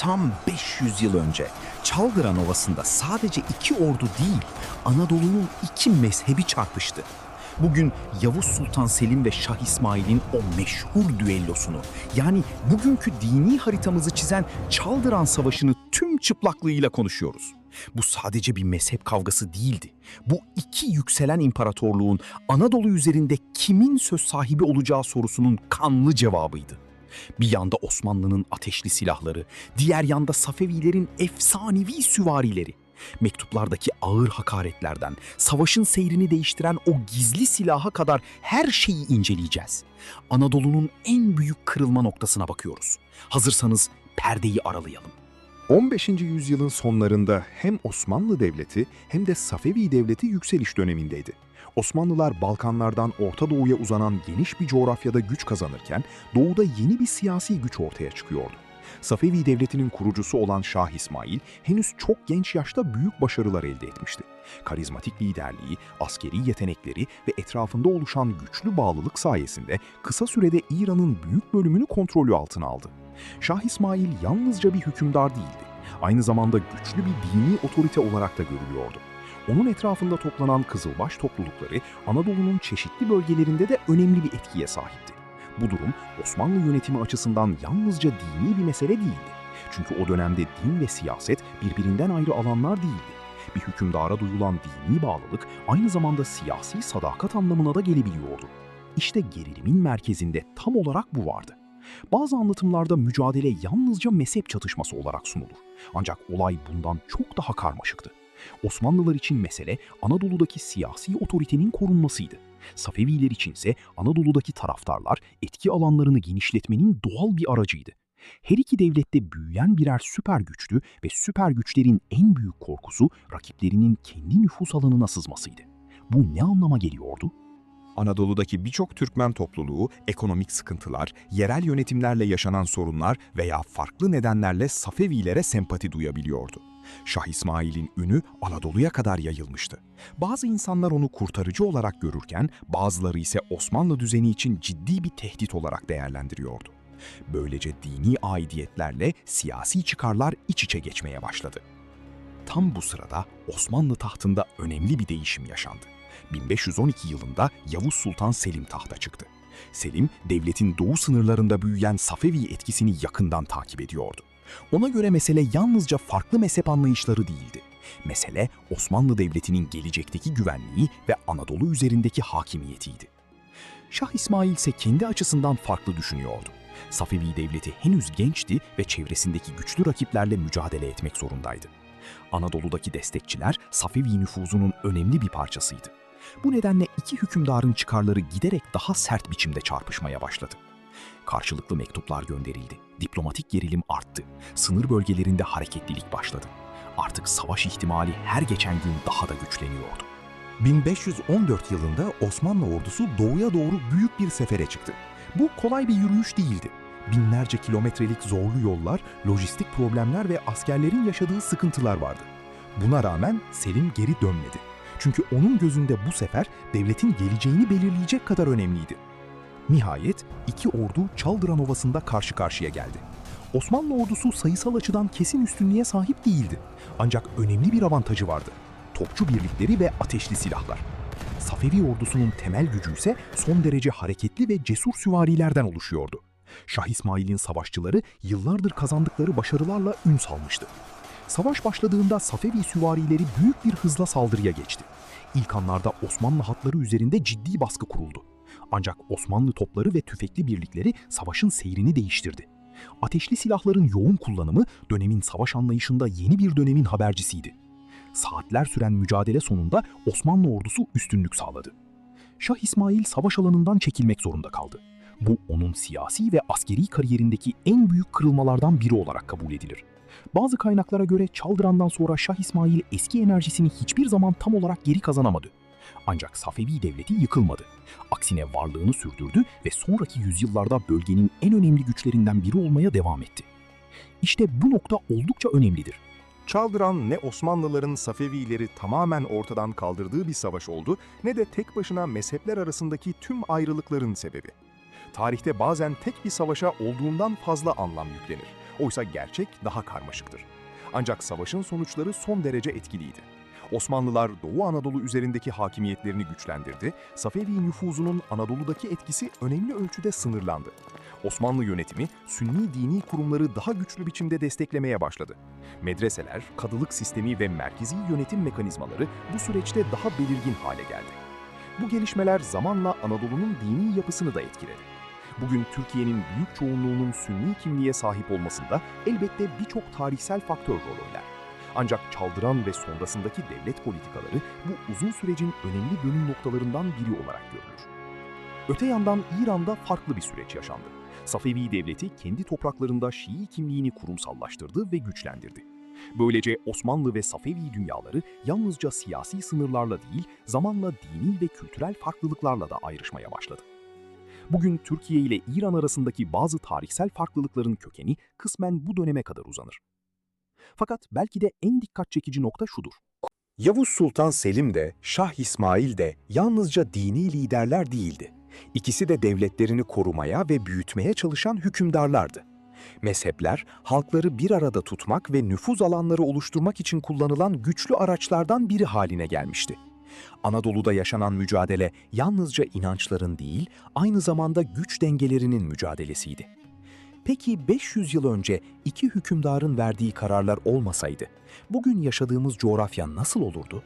Tam 500 yıl önce Çaldıran Ovası'nda sadece iki ordu değil, Anadolu'nun iki mezhebi çarpıştı. Bugün Yavuz Sultan Selim ve Şah İsmail'in o meşhur düellosunu, yani bugünkü dini haritamızı çizen Çaldıran Savaşı'nı tüm çıplaklığıyla konuşuyoruz. Bu sadece bir mezhep kavgası değildi. Bu iki yükselen imparatorluğun Anadolu üzerinde kimin söz sahibi olacağı sorusunun kanlı cevabıydı. Bir yanda Osmanlı'nın ateşli silahları, diğer yanda Safevilerin efsanevi süvarileri. Mektuplardaki ağır hakaretlerden, savaşın seyrini değiştiren o gizli silaha kadar her şeyi inceleyeceğiz. Anadolu'nun en büyük kırılma noktasına bakıyoruz. Hazırsanız perdeyi aralayalım. 15. yüzyılın sonlarında hem Osmanlı Devleti hem de Safevi Devleti yükseliş dönemindeydi. Osmanlılar Balkanlardan Orta Doğu'ya uzanan geniş bir coğrafyada güç kazanırken doğuda yeni bir siyasi güç ortaya çıkıyordu. Safevi Devleti'nin kurucusu olan Şah İsmail henüz çok genç yaşta büyük başarılar elde etmişti. Karizmatik liderliği, askeri yetenekleri ve etrafında oluşan güçlü bağlılık sayesinde kısa sürede İran'ın büyük bölümünü kontrolü altına aldı. Şah İsmail yalnızca bir hükümdar değildi. Aynı zamanda güçlü bir dini otorite olarak da görülüyordu. Onun etrafında toplanan Kızılbaş toplulukları Anadolu'nun çeşitli bölgelerinde de önemli bir etkiye sahipti. Bu durum Osmanlı yönetimi açısından yalnızca dini bir mesele değildi. Çünkü o dönemde din ve siyaset birbirinden ayrı alanlar değildi. Bir hükümdara duyulan dini bağlılık aynı zamanda siyasi sadakat anlamına da gelebiliyordu. İşte gerilimin merkezinde tam olarak bu vardı. Bazı anlatımlarda mücadele yalnızca mezhep çatışması olarak sunulur. Ancak olay bundan çok daha karmaşıktı. Osmanlılar için mesele Anadolu'daki siyasi otoritenin korunmasıydı. Safeviler içinse Anadolu'daki taraftarlar etki alanlarını genişletmenin doğal bir aracıydı. Her iki devlette büyüyen birer süper güçtü ve süper güçlerin en büyük korkusu rakiplerinin kendi nüfus alanına sızmasıydı. Bu ne anlama geliyordu? Anadolu'daki birçok Türkmen topluluğu ekonomik sıkıntılar, yerel yönetimlerle yaşanan sorunlar veya farklı nedenlerle Safevilere sempati duyabiliyordu. Şah İsmail'in ünü Anadolu'ya kadar yayılmıştı. Bazı insanlar onu kurtarıcı olarak görürken bazıları ise Osmanlı düzeni için ciddi bir tehdit olarak değerlendiriyordu. Böylece dini aidiyetlerle siyasi çıkarlar iç içe geçmeye başladı. Tam bu sırada Osmanlı tahtında önemli bir değişim yaşandı. 1512 yılında Yavuz Sultan Selim tahta çıktı. Selim, devletin doğu sınırlarında büyüyen Safevi etkisini yakından takip ediyordu. Ona göre mesele yalnızca farklı mezhep anlayışları değildi. Mesele Osmanlı Devleti'nin gelecekteki güvenliği ve Anadolu üzerindeki hakimiyetiydi. Şah İsmail ise kendi açısından farklı düşünüyordu. Safevi Devleti henüz gençti ve çevresindeki güçlü rakiplerle mücadele etmek zorundaydı. Anadolu'daki destekçiler Safevi nüfuzunun önemli bir parçasıydı. Bu nedenle iki hükümdarın çıkarları giderek daha sert biçimde çarpışmaya başladı. Karşılıklı mektuplar gönderildi, diplomatik gerilim arttı, sınır bölgelerinde hareketlilik başladı. Artık savaş ihtimali her geçen gün daha da güçleniyordu. 1514 yılında Osmanlı ordusu doğuya doğru büyük bir sefere çıktı. Bu kolay bir yürüyüş değildi. Binlerce kilometrelik zorlu yollar, lojistik problemler ve askerlerin yaşadığı sıkıntılar vardı. Buna rağmen Selim geri dönmedi. Çünkü onun gözünde bu sefer devletin geleceğini belirleyecek kadar önemliydi. Nihayet iki ordu Çaldıran Ovası'nda karşı karşıya geldi. Osmanlı ordusu sayısal açıdan kesin üstünlüğe sahip değildi. Ancak önemli bir avantajı vardı: topçu birlikleri ve ateşli silahlar. Safevi ordusunun temel gücü ise son derece hareketli ve cesur süvarilerden oluşuyordu. Şah İsmail'in savaşçıları yıllardır kazandıkları başarılarla ün salmıştı. Savaş başladığında Safevi süvarileri büyük bir hızla saldırıya geçti. İlk anlarda Osmanlı hatları üzerinde ciddi baskı kuruldu. Ancak Osmanlı topları ve tüfekli birlikleri savaşın seyrini değiştirdi. Ateşli silahların yoğun kullanımı dönemin savaş anlayışında yeni bir dönemin habercisiydi. Saatler süren mücadele sonunda Osmanlı ordusu üstünlük sağladı. Şah İsmail savaş alanından çekilmek zorunda kaldı. Bu onun siyasi ve askeri kariyerindeki en büyük kırılmalardan biri olarak kabul edilir. Bazı kaynaklara göre Çaldıran'dan sonra Şah İsmail eski enerjisini hiçbir zaman tam olarak geri kazanamadı. Ancak Safevi Devleti yıkılmadı. Aksine varlığını sürdürdü ve sonraki yüzyıllarda bölgenin en önemli güçlerinden biri olmaya devam etti. İşte bu nokta oldukça önemlidir. Çaldıran ne Osmanlıların Safevileri tamamen ortadan kaldırdığı bir savaş oldu, ne de tek başına mezhepler arasındaki tüm ayrılıkların sebebi. Tarihte bazen tek bir savaşa olduğundan fazla anlam yüklenir. Oysa gerçek daha karmaşıktır. Ancak savaşın sonuçları son derece etkiliydi. Osmanlılar Doğu Anadolu üzerindeki hakimiyetlerini güçlendirdi, Safevi nüfuzunun Anadolu'daki etkisi önemli ölçüde sınırlandı. Osmanlı yönetimi Sünni dini kurumları daha güçlü biçimde desteklemeye başladı. Medreseler, kadılık sistemi ve merkezi yönetim mekanizmaları bu süreçte daha belirgin hale geldi. Bu gelişmeler zamanla Anadolu'nun dini yapısını da etkiledi. Bugün Türkiye'nin büyük çoğunluğunun Sünni kimliğe sahip olmasında elbette birçok tarihsel faktör rol oynar. Ancak çaldıran ve sonrasındaki devlet politikaları bu uzun sürecin önemli dönüm noktalarından biri olarak görülür. Öte yandan İran'da farklı bir süreç yaşandı. Safevi devleti kendi topraklarında Şii kimliğini kurumsallaştırdı ve güçlendirdi. Böylece Osmanlı ve Safevi dünyaları yalnızca siyasi sınırlarla değil, zamanla dini ve kültürel farklılıklarla da ayrışmaya başladı. Bugün Türkiye ile İran arasındaki bazı tarihsel farklılıkların kökeni kısmen bu döneme kadar uzanır. Fakat belki de en dikkat çekici nokta şudur. Yavuz Sultan Selim de, Şah İsmail de yalnızca dini liderler değildi. İkisi de devletlerini korumaya ve büyütmeye çalışan hükümdarlardı. Mezhepler, halkları bir arada tutmak ve nüfuz alanları oluşturmak için kullanılan güçlü araçlardan biri haline gelmişti. Anadolu'da yaşanan mücadele yalnızca inançların değil, aynı zamanda güç dengelerinin mücadelesiydi. Peki 500 yıl önce iki hükümdarın verdiği kararlar olmasaydı, bugün yaşadığımız coğrafya nasıl olurdu?